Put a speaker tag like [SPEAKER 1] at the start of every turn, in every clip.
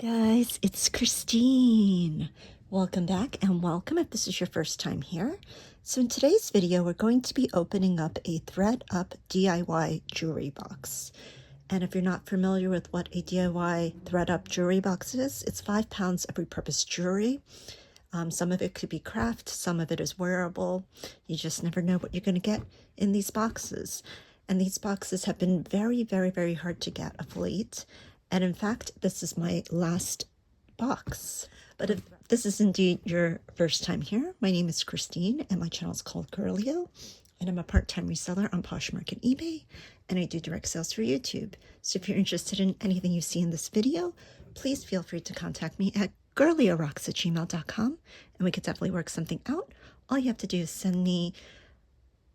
[SPEAKER 1] Guys, it's Christine. Welcome back and welcome if this is your first time here. So in today's video, we're going to be opening up a Thredup DIY jewelry box. And if you're not familiar with what a DIY Thredup jewelry box is, it's 5 pounds of repurposed jewelry. Some of it could be craft, some of it is wearable. You just never know what you're going to get in these boxes. And these boxes have been very, very, very hard to get of late. And in fact, this is my last box. But if this is indeed your first time here, my name is Christine and my channel is called Girlio. And I'm a part-time reseller on Poshmark and eBay. And I do direct sales through YouTube. So if you're interested in anything you see in this video, please feel free to contact me at girliorocks@gmail.com. And we could definitely work something out. All you have to do is send me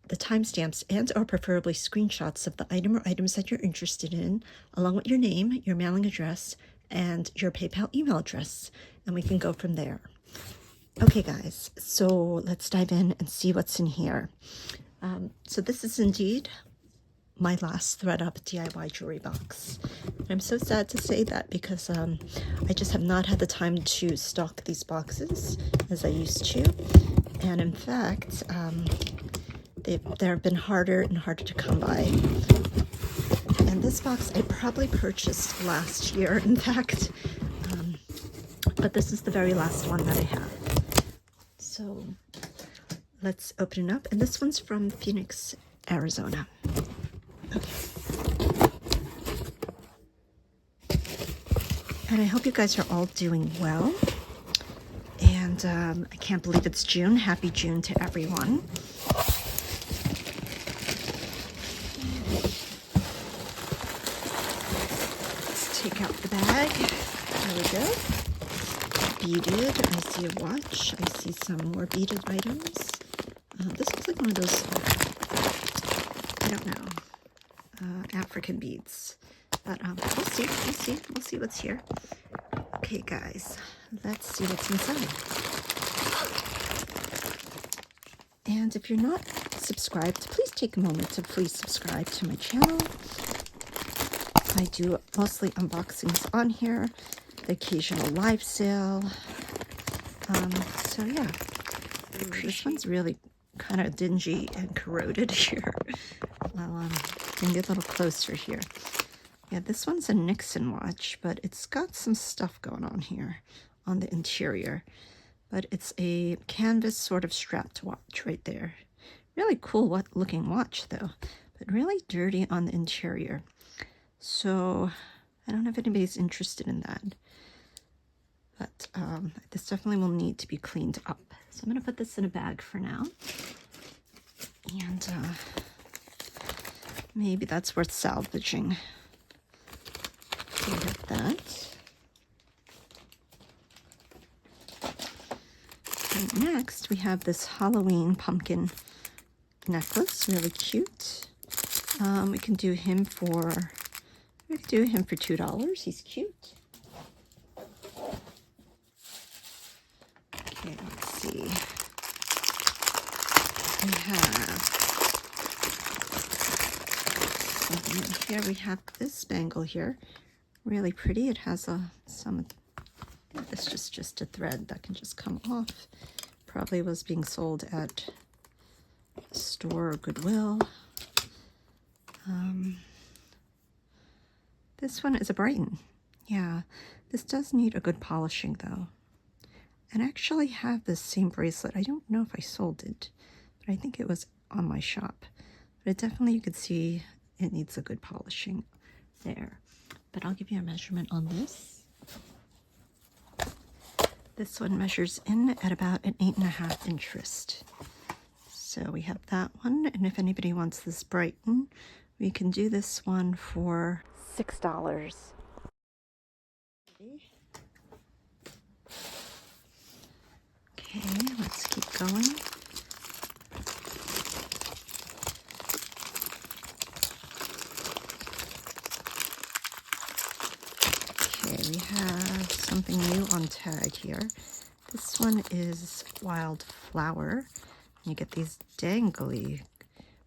[SPEAKER 1] the timestamps and or preferably screenshots of the item or items that you're interested in, along with your name, your mailing address, and your PayPal email address, and we can go from there. Okay guys, so let's dive in and see what's in here. So this is indeed my last Thredup DIY jewelry box. And I'm so sad to say that because I just have not had the time to stock these boxes as I used to. And in fact, they've been harder and harder to come by. And this box I probably purchased last year, in fact. But this is the very last one that I have. So let's open it up. And this one's from Phoenix, Arizona. Okay. And I hope you guys are all doing well. And I can't believe it's June. Happy June to everyone. Take out the bag. There we go. Beaded. I see a watch. I see some more beaded items. This looks like one of those, I don't know, African beads. But we'll see. We'll see what's here. Okay, guys. Let's see what's inside. And if you're not subscribed, please take a moment to please subscribe to my channel. I do mostly unboxings on here, the occasional live sale. So yeah, this one's really kind of dingy and corroded here. Well, can get a little closer here. Yeah, this one's a Nixon watch, but it's got some stuff going on here on the interior. But it's a canvas sort of strapped watch right there. Really cool looking watch though, but really dirty on the interior. So I don't know if anybody's interested in that, but this definitely will need to be cleaned up. So I'm going to put this in a bag for now, and maybe that's worth salvaging. So we have that. And next we have this Halloween pumpkin necklace, really cute. We can do him for $2. He's cute. Okay, let's see. We have something in here. We have this bangle here. Really pretty. It has this is just a thread that can just come off. Probably was being sold at a store or Goodwill. This one is a Brighton. Yeah, this does need a good polishing though. And I actually have this same bracelet. I don't know if I sold it, but I think it was on my shop. But it definitely, you could see it needs a good polishing there. But I'll give you a measurement on this. This one measures in at about an 8.5 inch wrist. So we have that one. And if anybody wants this Brighton, we can do this one for $6. Okay, let's keep going. Okay, we have something new on tag here. This one is Wildflower. You get these dangly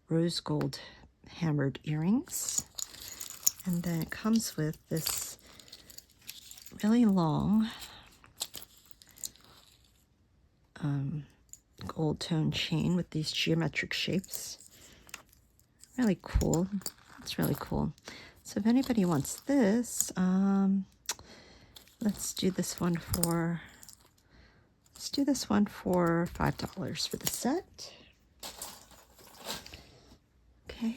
[SPEAKER 1] rose gold hammered earrings. And then it comes with this really long gold tone chain with these geometric shapes. Really cool. It's really cool. So if anybody wants this, let's do this one for $5 for the set. Okay,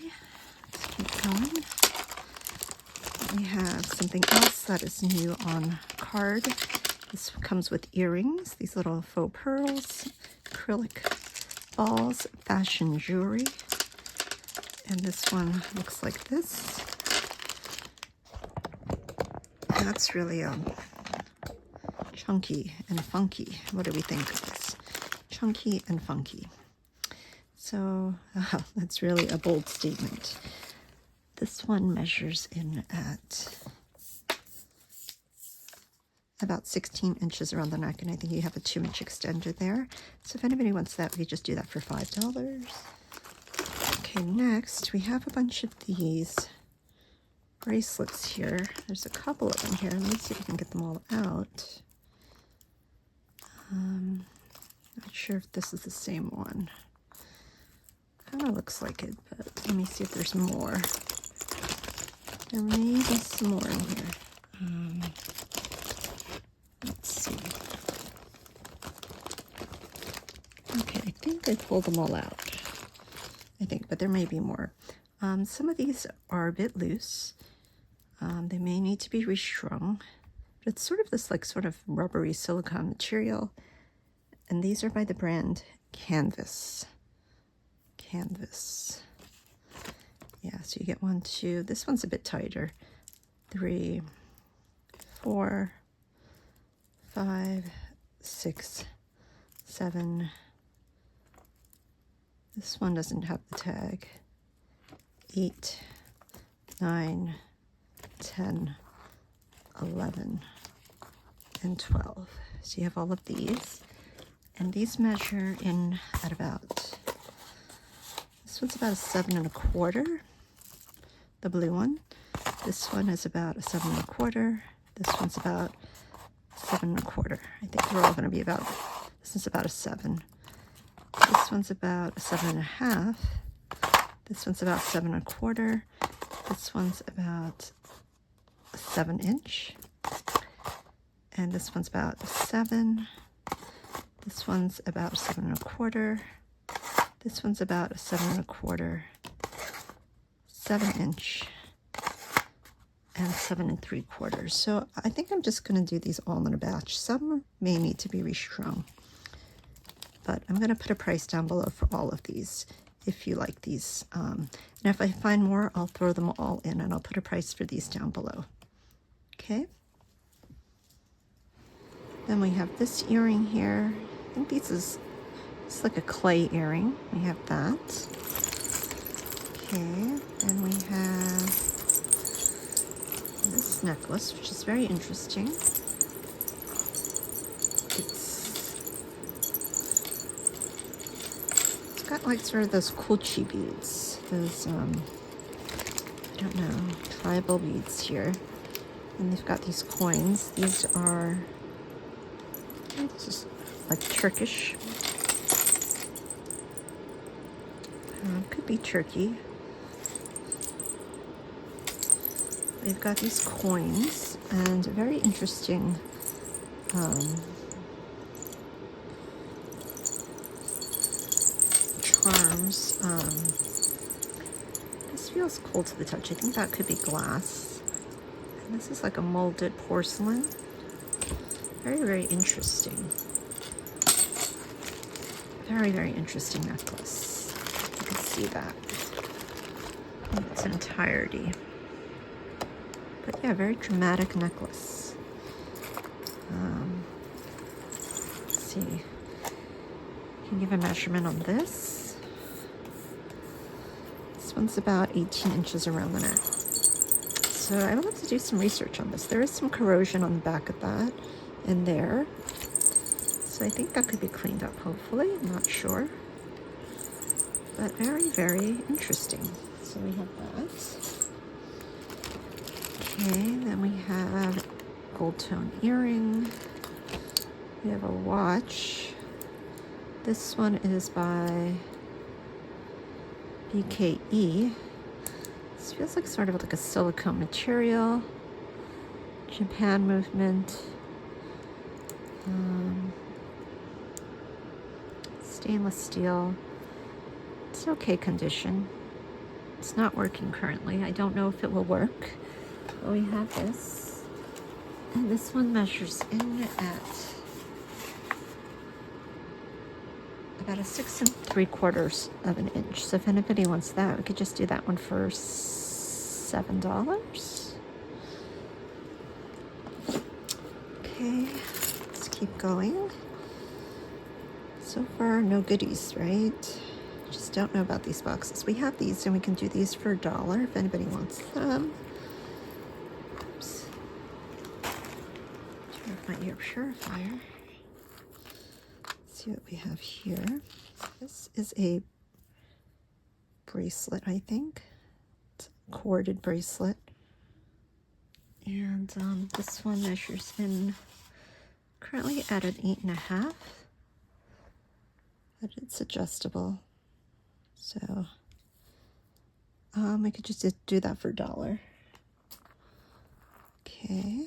[SPEAKER 1] let's keep going. We have something else that is new on card. This comes with earrings, these little faux pearls, acrylic balls, fashion jewelry. And this one looks like this. That's really chunky and funky. What do we think of this? Chunky and funky. So that's really a bold statement. This one measures in at about 16 inches around the neck, and I think you have a 2-inch extender there. So if anybody wants that, we could just do that for $5. Okay, next we have a bunch of these bracelets here. There's a couple of them here. Let me see if I can get them all out. Not sure if this is the same one. Kind of looks like it, but let me see if there's more. There may be some more in here. Let's see. Okay, I think I pulled them all out. I think, but there may be more. Some of these are a bit loose. They may need to be restrung. But it's sort of this sort of rubbery silicone material. And these are by the brand Canvas. Yeah, so you get 1, 2. This one's a bit tighter. 3, 4, 5, 6, 7. This one doesn't have the tag. 8, 9, 10, 11, and 12. So you have all of these. And these measure in at about, this one's about a 7 1/4, the blue one. This one is about a 7 1/4. This one's about 7 1/4. I think they're all going to be about, this is about a 7. This one's about a 7 1/2. This one's about 7 1/4. This one's about a 7-inch. And this one's about a 7. This one's about 7 1/4. This one's about a 7 1/4, 7-inch, and 7 3/4. So I think I'm just going to do these all in a batch. Some may need to be restrung, but I'm going to put a price down below for all of these if you like these. And if I find more, I'll throw them all in, and I'll put a price for these down below. Okay. Then we have this earring here. I think it's like a clay earring. We have that. Okay, and we have this necklace, which is very interesting. It's got like sort of those Kulchi beads, those I don't know, tribal beads here. And they've got these coins. These are, this is like Turkish. Could be Turkey. They've got these coins and very interesting charms. This feels cold to the touch. I think that could be glass. And this is like a molded porcelain. Very, very interesting. Very, very interesting necklace. You can see that in its entirety. But yeah, very dramatic necklace. Let's see. You can give a measurement on this. This one's about 18 inches around the neck. So I will have to do some research on this. There is some corrosion on the back of that in there. So I think that could be cleaned up, hopefully. I'm not sure. But very, very interesting. So we have that. Okay, then we have gold tone earring. We have a watch. This one is by BKE. This feels like sort of like a silicone material. Japan movement. Stainless steel. It's okay condition. It's not working currently. I don't know if it will work. But we have this. And this one measures in at about a 6 3/4 of an inch. So if anybody wants that, we could just do that one for $7. Okay, let's keep going. So far, no goodies, right? Just don't know about these boxes. We have these, and we can do these for $1 if anybody wants them. Oops. Turn off my ear purifier. Let's see what we have here. This is a bracelet, I think. It's a corded bracelet. And this one measures in currently at an 8.5. But it's adjustable. So I could just do that for $1. Okay.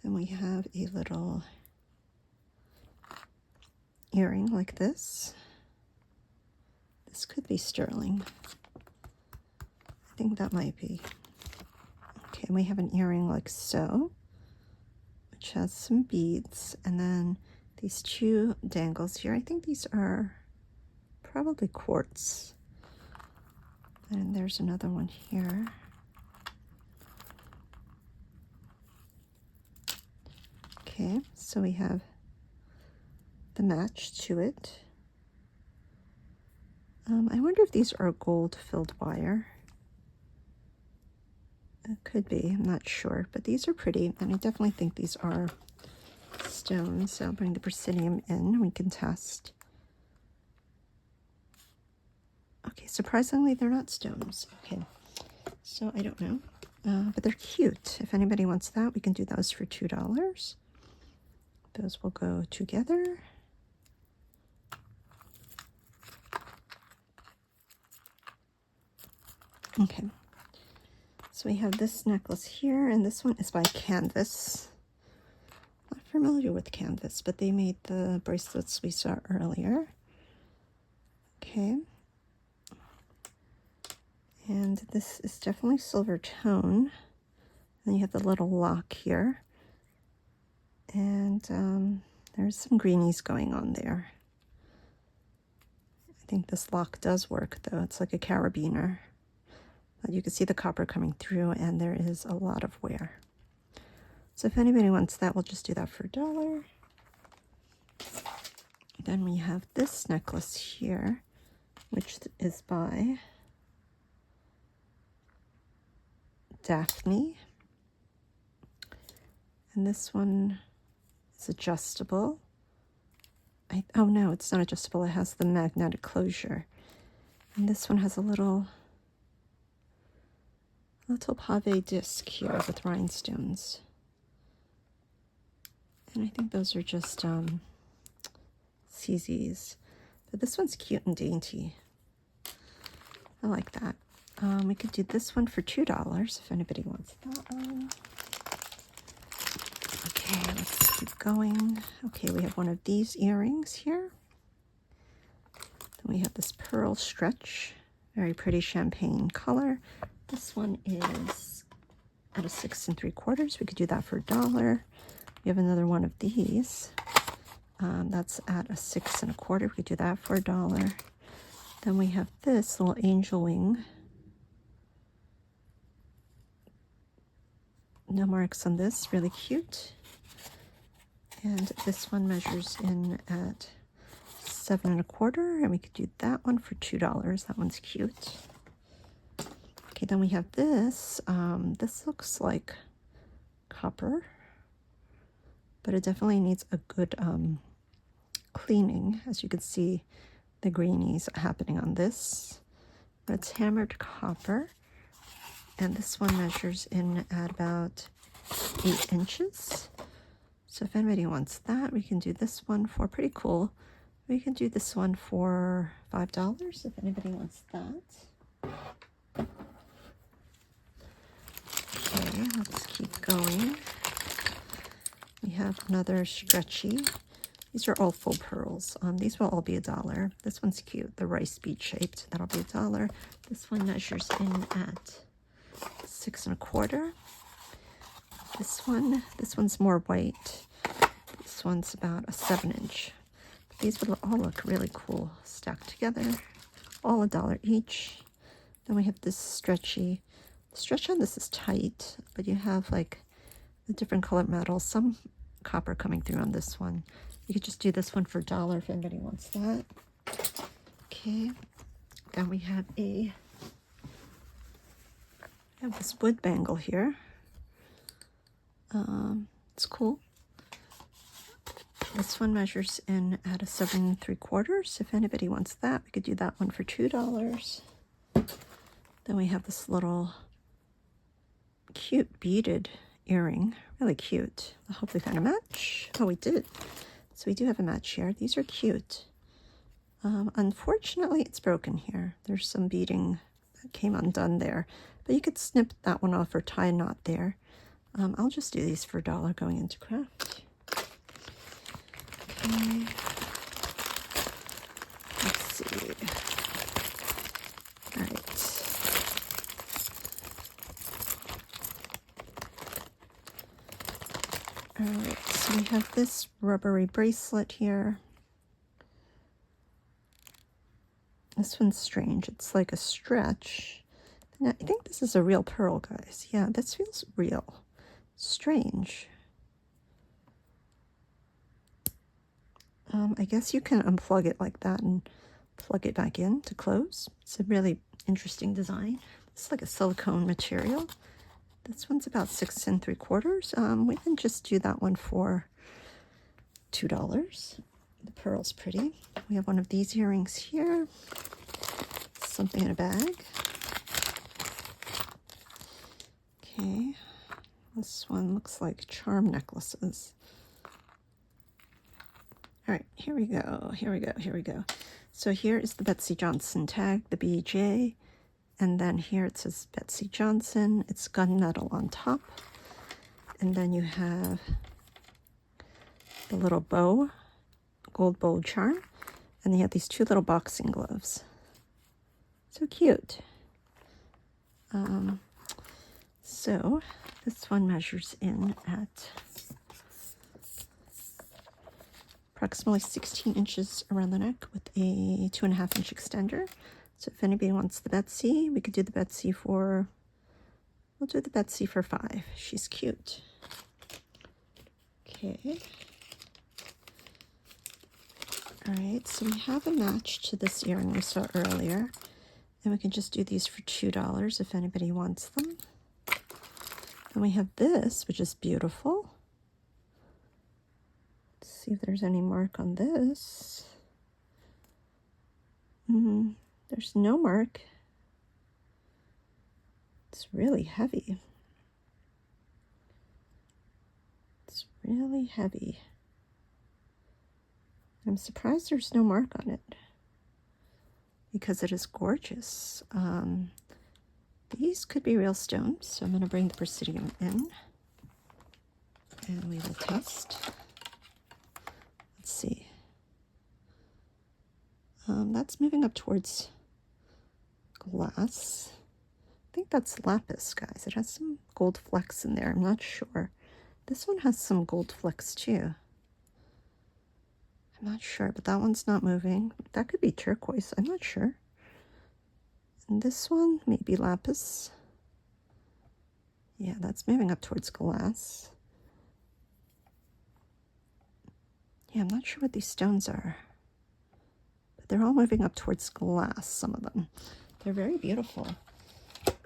[SPEAKER 1] Then we have a little earring like this. This could be sterling. I think that might be. Okay, and we have an earring like so, which has some beads, and then these 2 dangles here. I think these are probably quartz. And there's another one here. Okay, so we have the match to it. I wonder if these are gold-filled wire. It could be, I'm not sure, but these are pretty, and I definitely think these are stones. So I'll bring the proscenium in, we can test. Okay, surprisingly, they're not stones. Okay, so I don't know, but they're cute. If anybody wants that, we can do those for $2. Those will go together. Okay, so we have this necklace here, and this one is by Canvas. Not familiar with Canvas, but they made the bracelets we saw earlier. Okay. And this is definitely silver tone. Then you have the little lock here. And there's some greenies going on there. I think this lock does work, though. It's like a carabiner. But you can see the copper coming through, and there is a lot of wear. So if anybody wants that, we'll just do that for $1. Then we have this necklace here, which is by Daphne. And this one is adjustable. Oh no, it's not adjustable. It has the magnetic closure. And this one has a little pave disc here with rhinestones. And I think those are just CZs. But this one's cute and dainty. I like that. We could do this one for $2 if anybody wants that one. Okay, let's keep going. Okay, we have one of these earrings here. Then we have this pearl stretch, very pretty champagne color. This one is at a 6 3/4. We could do that for $1. We have another one of these. That's at a 6 1/4. We could do that for $1. Then we have this little angel wing. No marks on this, really cute. And this one measures in at 7 1/4, and we could do that one for $2. That one's cute. Okay, then we have this. This looks like copper, but it definitely needs a good cleaning. As you can see, the greenies happening on this. But it's hammered copper. And this one measures in at about 8 inches. So if anybody wants that, we can do this one for pretty cool. We can do this one for $5 if anybody wants that. Okay, let's keep going. We have another stretchy. These are all full pearls. These will all be $1. This one's cute, the rice bead shaped. That'll be $1. This one measures in at 6 1/4. This one's more white. This one's about a 7-inch. These would all look really cool stacked together. All $1 each. Then we have this stretchy. The stretch on this is tight, but you have like the different colored metals. Some copper coming through on this one. You could just do this one for $1 if anybody wants that. Okay. Then we have this wood bangle here. It's cool. This one measures in at a 7 3/4. If anybody wants that, we could do that one for $2. Then we have this little cute beaded earring. Really cute. I hope we found a match. Oh, we did. So we do have a match here. These are cute. Unfortunately, it's broken here. There's some beading that came undone there. But you could snip that one off or tie a knot there. I'll just do these for $1 going into craft. Okay. Let's see. All right. All right, so we have this rubbery bracelet here. This one's strange. It's like a stretch. And I think this is a real pearl, guys. Yeah, this feels real. Strange. I guess you can unplug it like that and plug it back in to close. It's a really interesting design. It's like a silicone material. This one's about 6 3/4. We can just do that one for $2. The pearl's pretty. We have one of these earrings here. Something in a bag. Okay. This one looks like charm necklaces. All right, here we go. So here is the Betsy Johnson tag, the BJ. And then here it says Betsy Johnson. It's gunmetal on top. And then you have the little bow, gold bow charm. And you have these 2 little boxing gloves. So cute. So this one measures in at approximately 16 inches around the neck with a 2.5-inch extender. So if anybody wants the Betsy, we could do the Betsy for, we'll do the Betsy for $5. She's cute. Okay. All right, so we have a match to this earring we saw earlier. And we can just do these for $2 if anybody wants them. And we have this, which is beautiful. Let's see if there's any mark on this. There's no mark. It's really heavy. It's really heavy. I'm surprised there's no mark on it because it is gorgeous. These could be real stones, so I'm going to bring the Presidium in and we will test. Let's see. That's moving up towards glass. I think that's lapis, guys. It has some gold flecks in there. I'm not sure. This one has some gold flecks too. I'm not sure, but that one's not moving. That could be turquoise. I'm not sure. And this one, maybe lapis. Yeah, that's moving up towards glass. Yeah, I'm not sure what these stones are. But they're all moving up towards glass, some of them. They're very beautiful.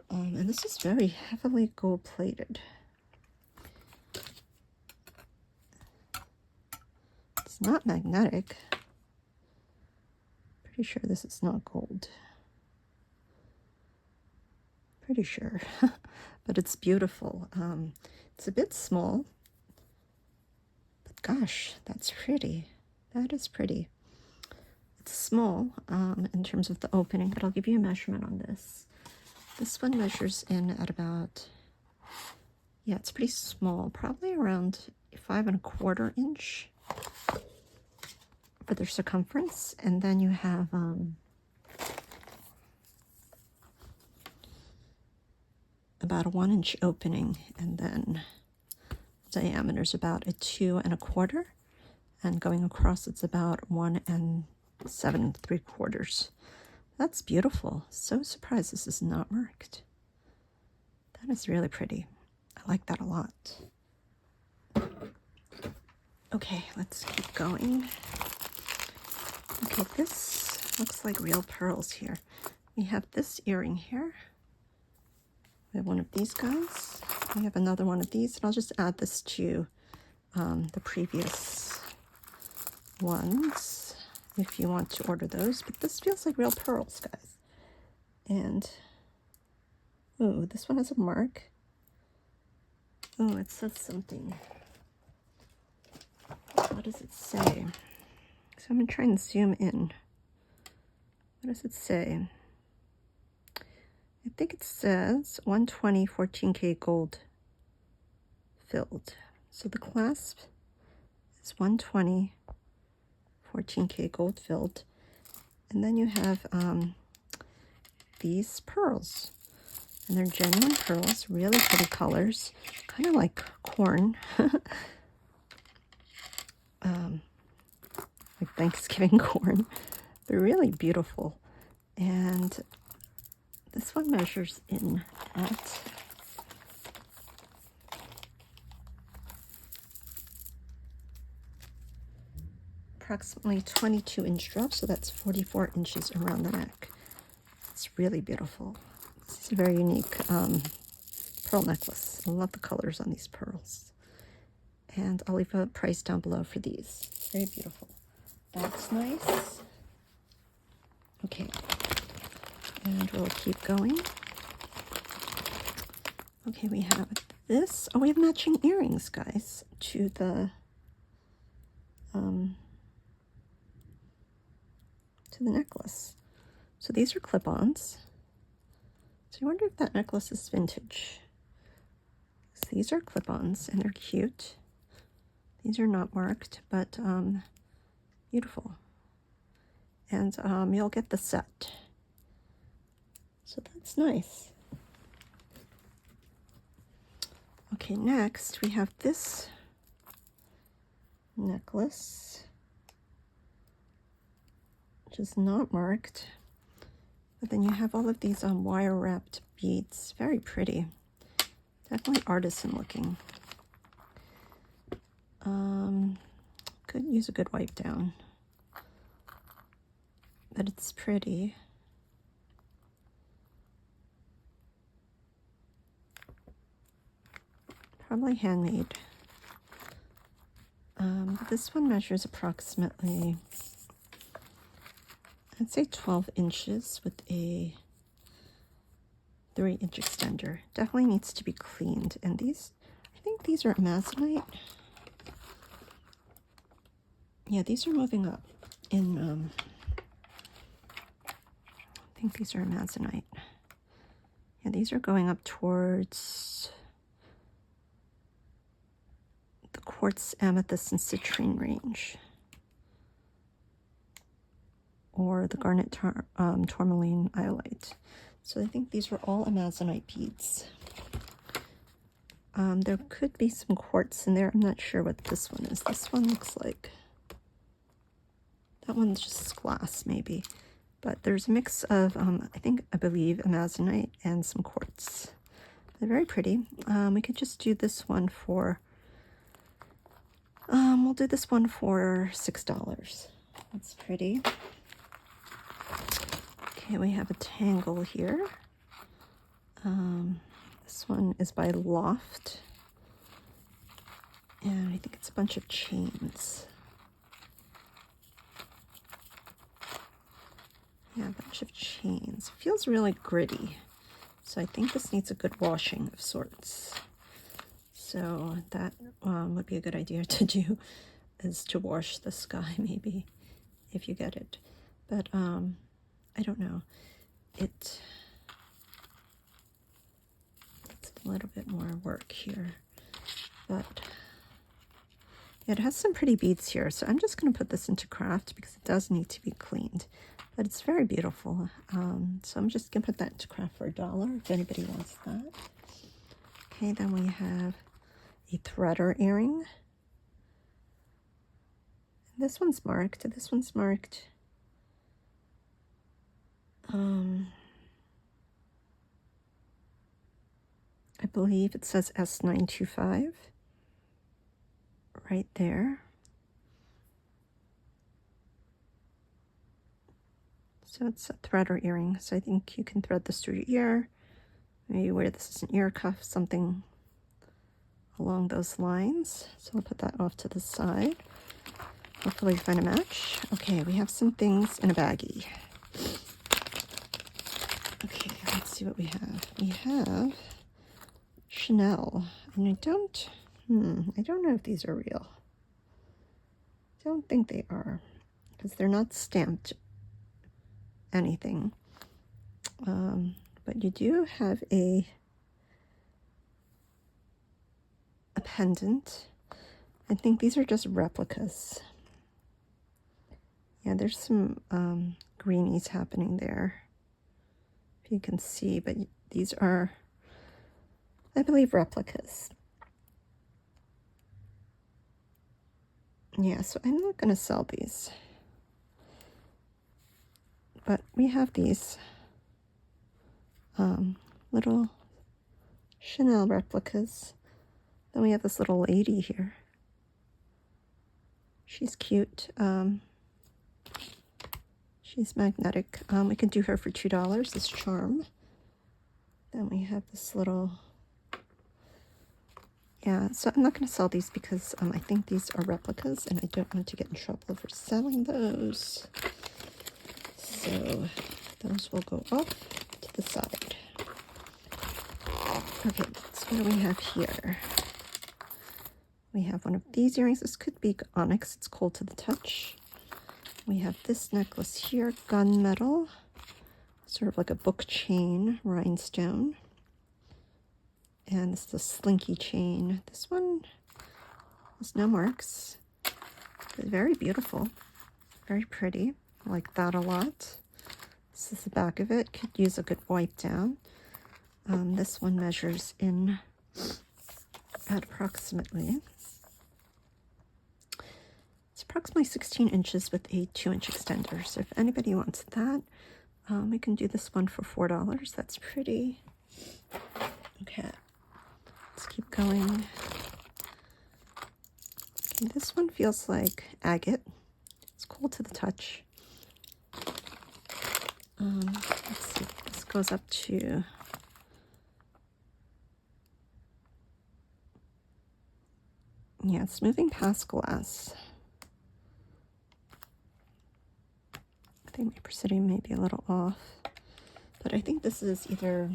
[SPEAKER 1] And this is very heavily gold-plated. It's not magnetic. Pretty sure this is not gold. Pretty sure. But it's beautiful. It's a bit small. But gosh, that's pretty. That is pretty. It's small in terms of the opening, but I'll give you a measurement on this. This one measures in at about, yeah, it's pretty small, probably around 5¼ inch for their circumference. And then you have about a 1-inch opening, and then diameter is about a 2¼ and going across it's about 1 7¾ That's beautiful. So surprised this is not marked. That is really pretty. I like that a lot. Okay, let's keep going. Okay, this looks like real pearls here. We have this earring here. We have one of these guys. We have another one of these, and I'll just add this to the previous ones if you want to order those. But this feels like real pearls, guys. And, ooh, this one has a mark. Oh, it says something. What does it say? So I'm going to try and zoom in. What does it say? I think it says 120 14K gold filled. So the clasp is 120 14K gold filled. And then you have these pearls. And they're genuine pearls, really pretty colors, kind of like corn. Like Thanksgiving corn. They're really beautiful. And this one measures in at approximately 22-inch drop, so that's 44 inches around the neck. It's really beautiful. This is a very unique pearl necklace. I love the colors on these pearls. And I'll leave a price down below for these. Very beautiful. That's nice. Okay. And we'll keep going. Okay, we have this. Oh, we have matching earrings, guys, to the necklace. So these are clip-ons. So I wonder if that necklace is vintage. So these are clip-ons, and they're cute. These are not marked, but beautiful. And you'll get the set. So that's nice. Okay, next we have this necklace, which is not marked. But then you have all of these wire-wrapped beads. Very pretty. Definitely artisan looking. Could use a good wipe down. But it's pretty. Probably handmade. This one measures approximately, I'd say 12 inches with a 3-inch extender. Definitely needs to be cleaned. And these, I think these are amazonite. Yeah, these are moving up in, I think these are amazonite. Yeah, these are going up towards the quartz, amethyst, and citrine range. Or the garnet tourmaline iolite. So I think these are all amazonite beads. There could be some quartz in there. I'm not sure what this one is. This one looks like, that one's just glass maybe. But there's a mix of, I believe, amazonite and some quartz. They're very pretty. We could just do this one for, we'll do this one for $6. That's pretty. Okay, we have a tangle here. This one is by Loft. And I think it's a bunch of chains. Yeah, a bunch of chains. Feels really gritty. So I think this needs a good washing of sorts. So that would be a good idea to do, is to wash the sky maybe, if you get it. But I don't know. It's a little bit more work here. But it has some pretty beads here. So I'm just going to put this into craft because it does need to be cleaned. But it's very beautiful. So I'm just going to put that into craft for $1 if anybody wants that. Okay, then we have a threader earring. This one's marked. This one's marked. I believe it says S925 right there. So it's a threader earring. So I think you can thread this through your ear. Maybe wear this as an ear cuff, something along those lines. So I'll put that off to the side. Hopefully find a match. Okay, we have some things in a baggie. Okay, let's see what we have. We have Chanel, and I don't know if these are real. I don't think they are, because they're not stamped anything. But you do have a pendant. I think these are just replicas. Yeah, there's some greenies happening there, if you can see, but these are, I believe, replicas. Yeah, so I'm not going to sell these. But we have these little Chanel replicas. Then we have this little lady here. She's cute. She's magnetic. We can do her for $2, this charm. Then we have this little... Yeah, so I'm not going to sell these because I think these are replicas and I don't want to get in trouble for selling those. So those will go off to the side. Okay, so what do we have here? We have one of these earrings. This could be onyx. It's cold to the touch. We have this necklace here, gunmetal, sort of like a book chain rhinestone. And this is a slinky chain. This one has no marks. It's very beautiful, very pretty. I like that a lot. This is the back of it. Could use a good wipe down. This one measures in at approximately, it's approximately 16 inches with a 2-inch extender. So if anybody wants that, we can do this one for $4. That's pretty. Okay, let's keep going. Okay, this one feels like agate. It's cool to the touch. Let's see, this goes up to yeah, it's moving past glass. I think my precision may be a little off, but I think this is either,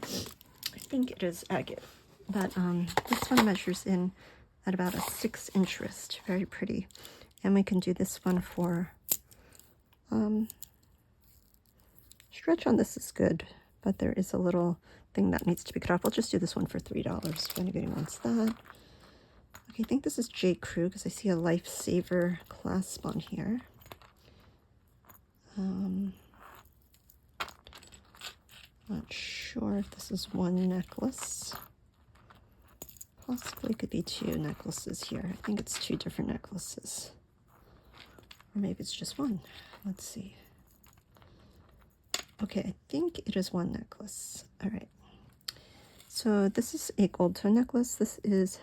[SPEAKER 1] I think it is agate, but this one measures in at about a 6-inch wrist. Very pretty. And we can do this one for, stretch on this is good, but there is a little thing that needs to be cut off. We'll just do this one for $3 if anybody wants that. Okay, I think this is J. Crew because I see a Lifesaver clasp on here. Not sure if this is one necklace. Possibly could be 2 necklaces here. I think it's 2 different necklaces. Or maybe it's just one. Let's see. Okay, I think it is 1 necklace. All right. So this is a gold tone necklace. This is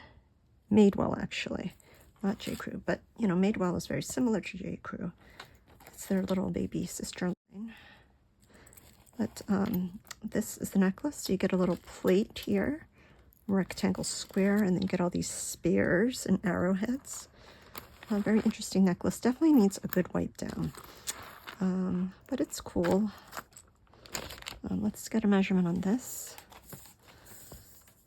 [SPEAKER 1] Madewell, actually, not J. Crew, but you know, Madewell is very similar to J. Crew. It's their little baby sister line. But this is the necklace. So you get a little plate here, rectangle square, and then you get all these spears and arrowheads. A very interesting necklace. Definitely needs a good wipe down, but it's cool. Let's get a measurement on this.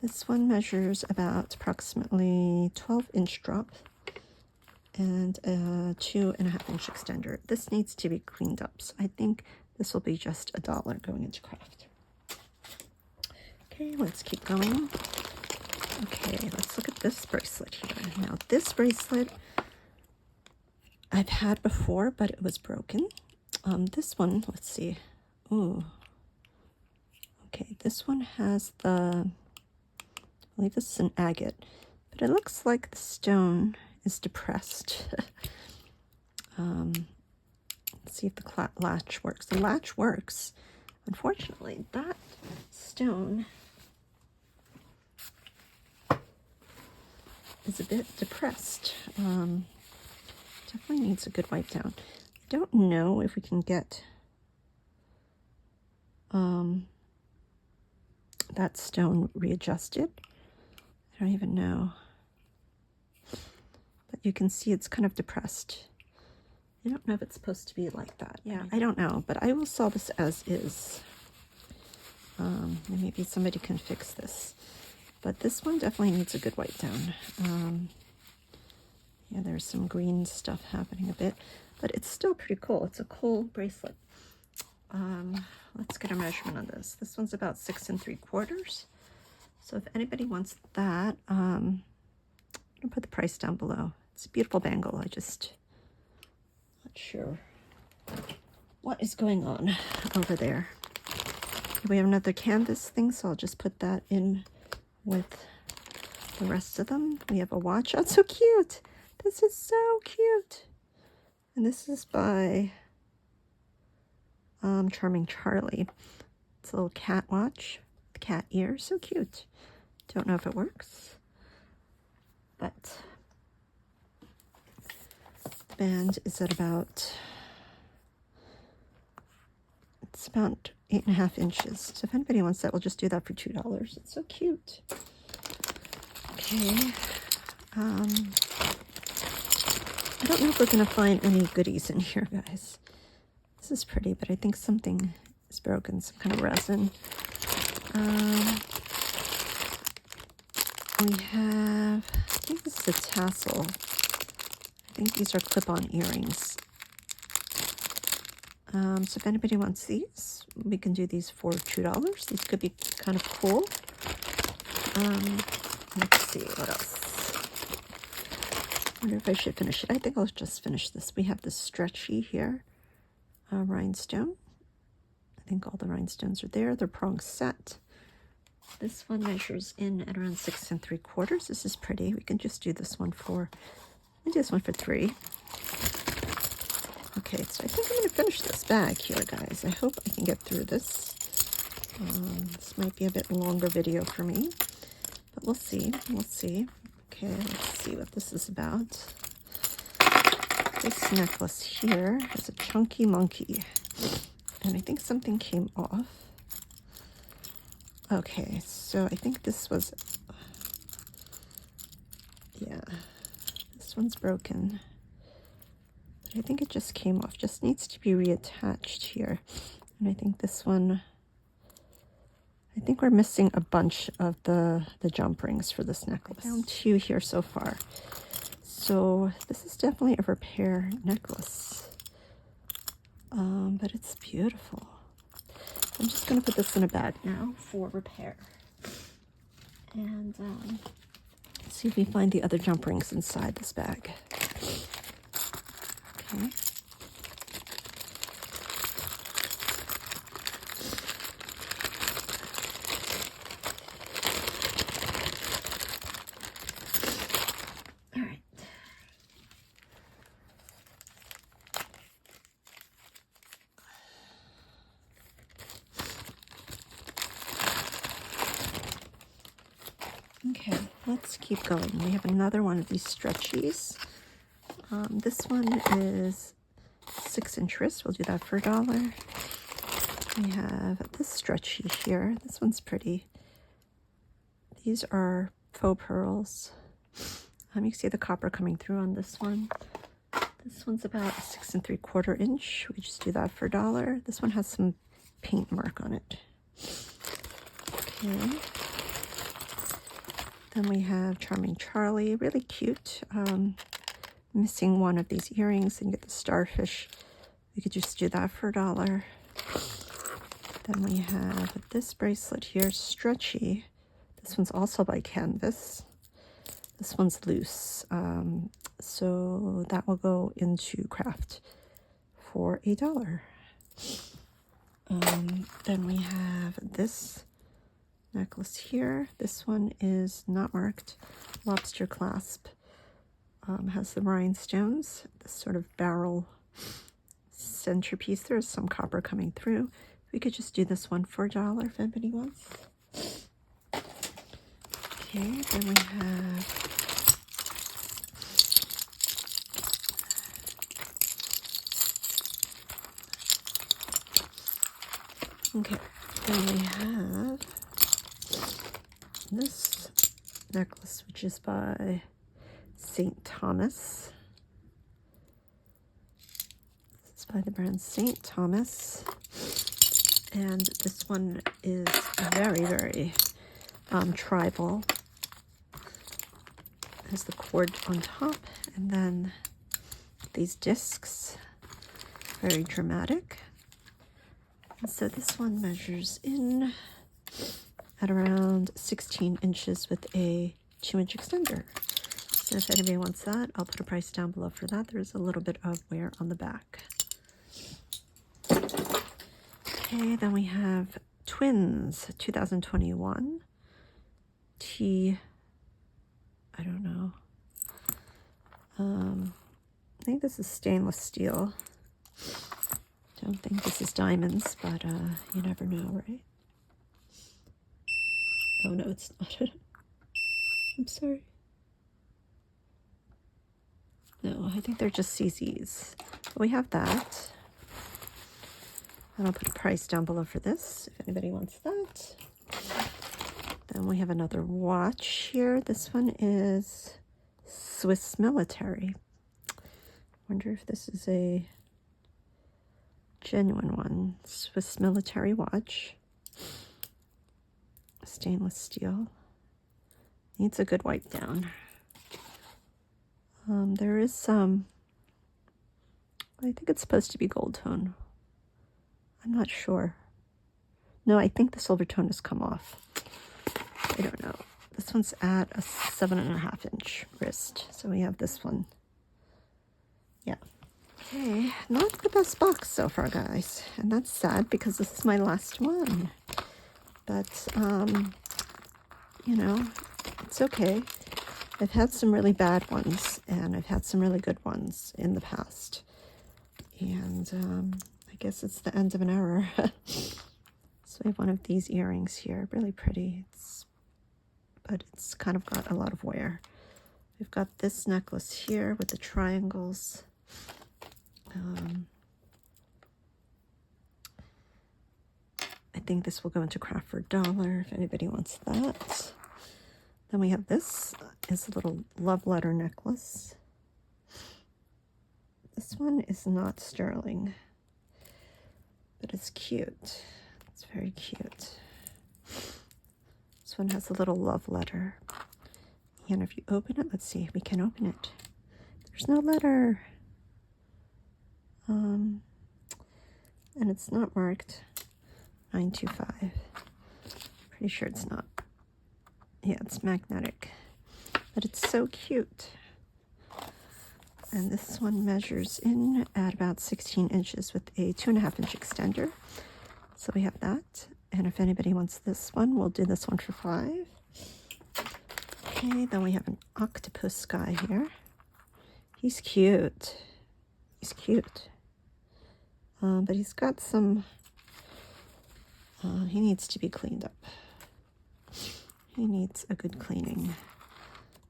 [SPEAKER 1] This one measures about approximately 12-inch drop and a 2.5-inch extender. This needs to be cleaned up, so I think this will be just $1 going into craft. Okay, let's keep going. Okay, let's look at this bracelet here. Now, this bracelet I've had before, but it was broken. This one, let's see. Ooh. Okay, this one has the, I believe this is an agate, but it looks like the stone is depressed. Let's see if the latch works. The latch works. Unfortunately, that stone is a bit depressed. Definitely needs a good wipe down. I don't know if we can get that stone readjusted. I don't even know. But you can see it's kind of depressed. I don't know if it's supposed to be like that. Yeah, I don't know, but I will sell this as is. Maybe somebody can fix this. But this one definitely needs a good wipe down. Yeah, there's some green stuff happening a bit, but it's still pretty cool. It's a cool bracelet. Let's get a measurement on this. This one's about 6 3/4. So if anybody wants that, I'm gonna put the price down below. It's a beautiful bangle. I just not sure what is going on over there. We have another canvas thing, so I'll just put that in with the rest of them. We have a watch. Oh, it's so cute. This is so cute. And this is by Charming Charlie. It's a little cat watch with cat ears. So cute. Don't know if it works, but the band is at about, it's about 8.5 inches. So if anybody wants that, we'll just do that for $2. It's so cute. Okay. I don't know if we're going to find any goodies in here, guys. This is pretty, but I think something is broken, some kind of resin. We have, I think this is a tassel. I think these are clip-on earrings. So if anybody wants these, we can do these for $2. These could be kind of cool. Let's see, what else? I wonder if I should finish it. I think I'll just finish this. We have this stretchy here, rhinestone. I think all the rhinestones are there. They're prong set. This one measures in at around 6 3/4. This is pretty. We can just do this one for, I do this one for $3. Okay, so I think I'm going to finish this bag here, guys. I hope I can get through this. This might be a bit longer video for me, but we'll see. We'll see. Okay, let's see what this is about. This necklace here has a chunky monkey, and I think something came off. Okay, so I think this was, yeah, this one's broken. But I think it just came off, just needs to be reattached here. And I think this one, I think we're missing a bunch of the jump rings for this necklace. I found 2 here so far. So this is definitely a repair necklace. But it's beautiful. I'm just going to put this in a bag now for repair. And see if we find the other jump rings inside this bag. Okay. All right. Okay, let's keep going. We have another one of these stretchies. This one is 6-inch wrist. We'll do that for $1. We have this stretchy here. This one's pretty. These are faux pearls. You can see the copper coming through on this one. This one's about 6 3/4 inch. We just do that for $1. This one has some paint mark on it. Okay. Then we have Charming Charlie, really cute. Missing one of these earrings and get the starfish. We could just do that for $1. Then we have this bracelet here, stretchy. This one's also by Canvas. This one's loose. So that will go into craft for $1. Then we have this necklace here. This one is not marked. Lobster clasp. Has the rhinestones, this sort of barrel centerpiece. There's some copper coming through. We could just do this one for $1 if anybody wants. Okay, then we have then we have this necklace, which is by St. Thomas. This is by the brand St. Thomas. And this one is very, very tribal. There's the cord on top, and then these discs, very dramatic. And so this one measures in at around 16 inches with a 2-inch extender. So if anybody wants that, I'll put a price down below for that. There's a little bit of wear on the back. Okay, then we have Twins 2021. I don't know. I think this is stainless steel. Don't think this is diamonds, but you never know, right? Oh no, it's not. I'm sorry. No, I think they're just CZs. But we have that. And I'll put a price down below for this, if anybody wants that. Then we have another watch here. This one is Swiss military. Wonder if this is a genuine one. Swiss military watch. Stainless steel. Needs a good wipe down. There is some, I think it's supposed to be gold tone. I'm not sure. No, I think the silver tone has come off. I don't know. This one's at a 7.5-inch wrist. So we have this one. Yeah. Okay, not the best box so far, guys. And that's sad because this is my last one. But, you know, it's okay. I've had some really bad ones, and I've had some really good ones in the past. And I guess it's the end of an era. So we have one of these earrings here, really pretty. But it's kind of got a lot of wear. We've got this necklace here with the triangles. I think this will go into craft for $1 if anybody wants that. Then we have this is a little love letter necklace. This one is not sterling, but it's cute. It's very cute. This one has a little love letter. And if you open it, let's see if we can open it. There's no letter. And it's not marked 925. Pretty sure it's not. Yeah, it's magnetic. But it's so cute. And this one measures in at about 16 inches with a 2.5-inch extender. So we have that. And if anybody wants this one, we'll do this one for $5. Okay, then we have an octopus guy here. He's cute. He's cute. But he's got some, he needs to be cleaned up. He needs a good cleaning.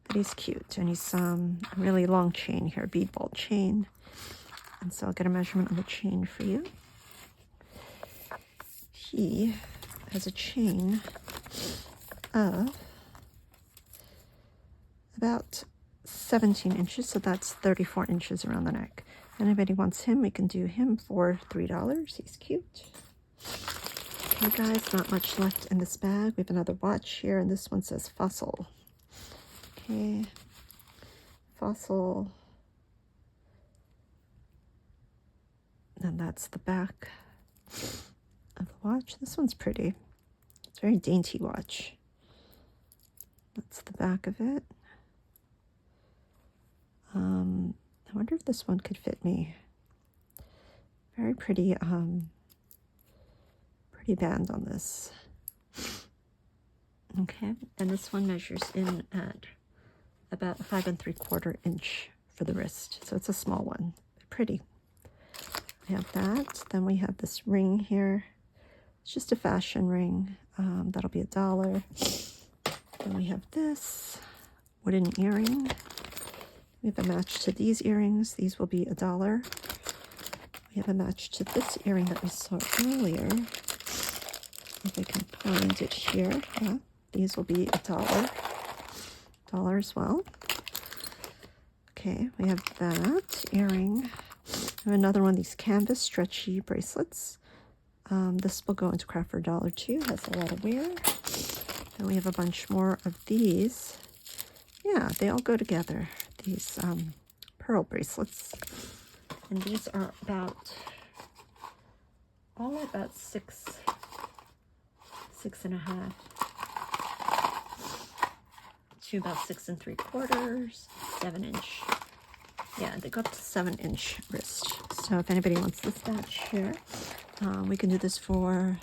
[SPEAKER 1] But he's cute. And he's a really long chain here, bead ball chain. And so I'll get a measurement on the chain for you. He has a chain of about 17 inches, so that's 34 inches around the neck. Anybody wants him, we can do him for $3. He's cute. Okay, guys, not much left in this bag. We have another watch here, and this one says Fossil. Okay, Fossil. And that's the back of the watch. This one's pretty. It's a very dainty watch. That's the back of it. I wonder if this one could fit me. Very pretty, pretty band on this. Okay, and this one measures in at about 5 3/4 inch for the wrist. So it's a small one, pretty. We have that. Then we have this ring here. It's just a fashion ring. That'll be $1. Then we have this wooden earring. We have a match to these earrings. These will be $1. We have a match to this earring that we saw earlier. If I can find it here. Yeah, these will be $1. $1 as well. Okay, we have that earring. We have another one of these canvas stretchy bracelets. This will go into craft for $1 too. Has a lot of wear. And we have a bunch more of these. Yeah, they all go together. These pearl bracelets. And these are all about 6.5 to about 6 3/4, 7 inch. Yeah, they go up to 7 inch wrist. So if anybody wants this batch here, we can do this for,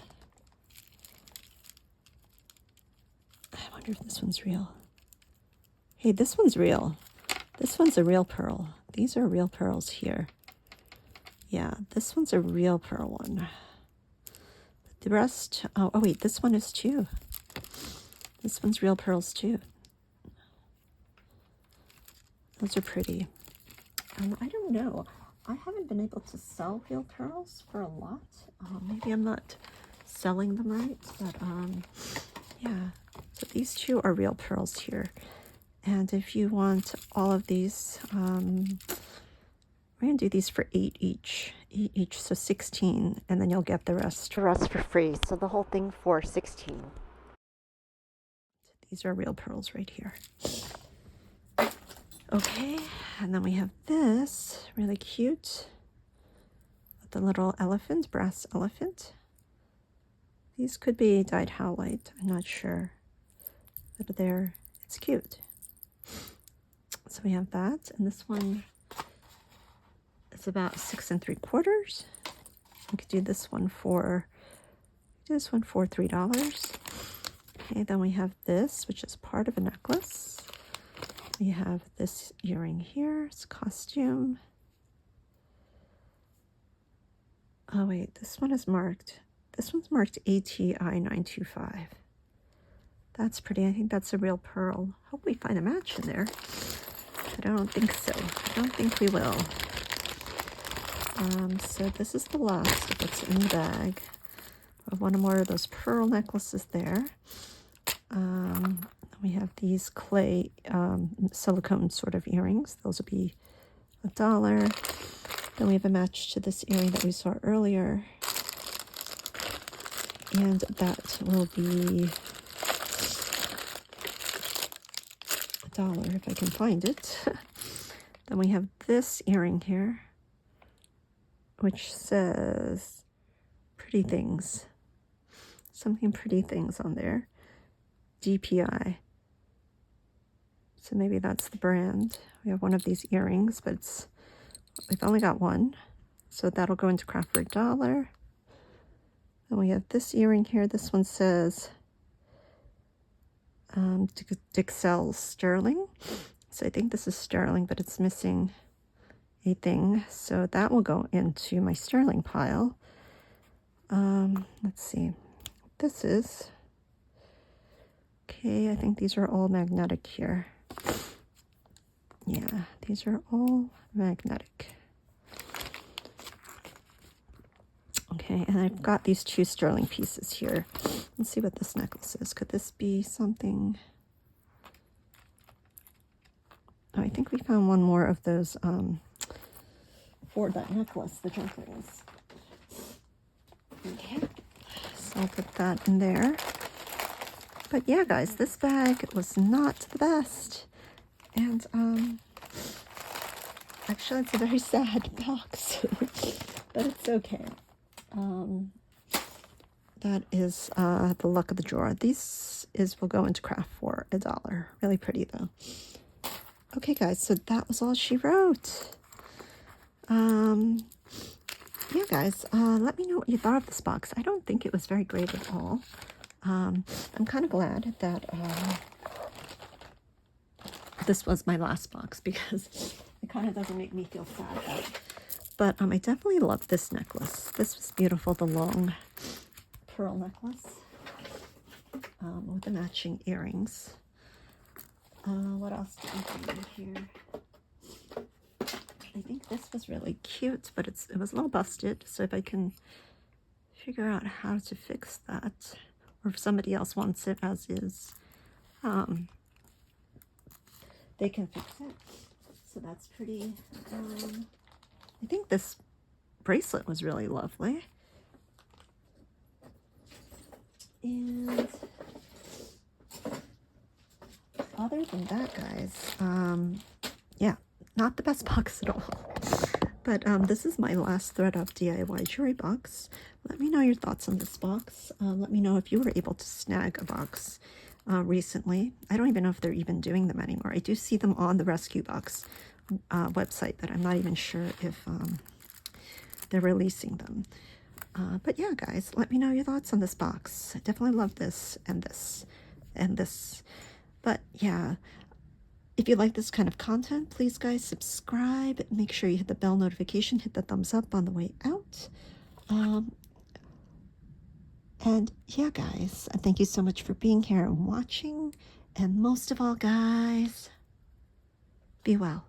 [SPEAKER 1] I wonder if this one's real. Hey, this one's real. This one's a real pearl. These are real pearls here. Yeah, this one's a real pearl one. But the rest, oh wait, this one is too. This one's real pearls too. Those are pretty. I don't know. I haven't been able to sell real pearls for a lot. Maybe I'm not selling them right, but yeah. So these two are real pearls here. And if you want all of these, we're going to do these for 8 each, so 16, and then you'll get the rest for free. So the whole thing for 16. These are real pearls right here. Okay, and then we have this, really cute, with the little elephant, brass elephant. These could be dyed howlite, I'm not sure, but it's cute. So we have that, and this one is about 6 3/4. We could do this one for $3. Okay, then we have this, which is part of a necklace. We have this earring here. It's costume. Oh wait, this one is marked. This one's marked ATI 925. That's pretty. I think that's a real pearl. Hope we find a match in there. But I don't think so. I don't think we will. So this is the last of what's in the bag. One more of those pearl necklaces there. We have these clay silicone sort of earrings. Those will be $1. Then we have a match to this earring that we saw earlier. And that will be $1 if I can find it. Then we have this earring here, which says Pretty Things. Something Pretty Things on there. DPI. So maybe that's the brand. We have one of these earrings, but we've only got one. So that'll go into craft for $1. Then we have this earring here. This one says Dixell Sterling. So I think this is sterling, but it's missing a thing. So that will go into my sterling pile. Let's see. This is... Okay, I think these are all magnetic here. Yeah, these are all magnetic. Okay, and I've got these 2 sterling pieces here. Let's see what this necklace is. Could this be something? Oh, I think we found one more of those for that necklace, the junk rings. Okay, So I'll put that in there. But yeah, guys, this bag was not the best. And actually, it's a very sad box, but it's okay. That is the luck of the drawer. These will go into craft for $1. Really pretty though. Okay, guys, so that was all she wrote. Yeah, guys, let me know what you thought of this box. I don't think it was very great at all. I'm kind of glad that this was my last box because it kind of doesn't make me feel sad about it. But I definitely love this necklace. This was beautiful, the long pearl necklace with the matching earrings. What else did we do here? I think this was really cute, but it was a little busted. So if I can figure out how to fix that, or if somebody else wants it as is, they can fix it. So that's pretty. I think this bracelet was really lovely. And other than that, guys, yeah, not the best box at all. But this is my last Thredup DIY jewelry box. Let me know your thoughts on this box. Let me know if you were able to snag a box recently. I don't even know if they're even doing them anymore. I do see them on the Rescue Box website, but I'm not even sure if they're releasing them. But yeah, guys, let me know your thoughts on this box. I definitely love this and this and this. But yeah, if you like this kind of content, please, guys, subscribe. Make sure you hit the bell notification, hit the thumbs up on the way out. And yeah, guys, thank you so much for being here and watching. And most of all, guys, be well.